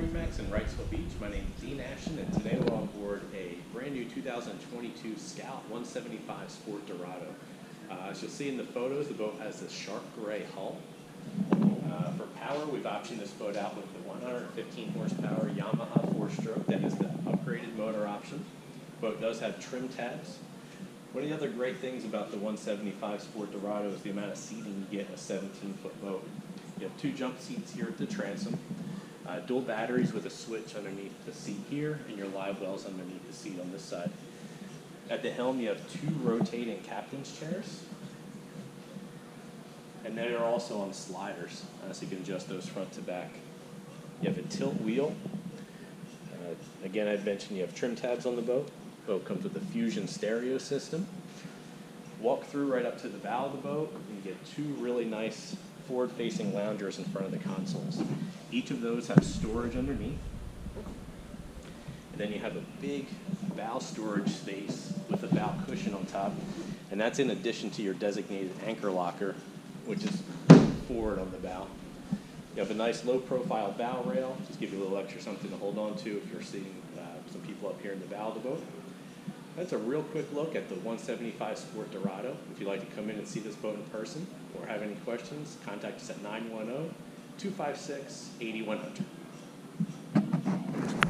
MarineMax in Wrightsville Beach. My name is Dean Ashton, and today we're on board a brand new 2022 Scout 175 Sport Dorado. As you'll see in the photos, the boat has this sharp gray hull. For power, we've optioned this boat out with the 115 horsepower Yamaha 4-stroke. That is the upgraded motor option. The boat does have trim tabs. One of the other great things about the 175 Sport Dorado is the amount of seating you get in a 17-foot boat. You have two jump seats here at the transom, dual batteries with a switch underneath the seat here, and your live wells underneath the seat on this side. At the helm, you have two rotating captain's chairs, and they are also on sliders, so you can adjust those front to back. You have a tilt wheel. Again, I'd mentioned you have trim tabs on the boat. The boat comes with a Fusion stereo system. Walk through right up to the bow of the boat, and you get two really nice forward-facing loungers in front of the consoles. Each of those have storage underneath. And then you have a big bow storage space with a bow cushion on top. And that's in addition to your designated anchor locker, which is forward on the bow. You have a nice low-profile bow rail, just give you a little extra something to hold on to if you're seeing some people up here in the bow of the boat. That's a real quick look at the 175 Sport Dorado. If you'd like to come in and see this boat in person or have any questions, contact us at 910-256-8100.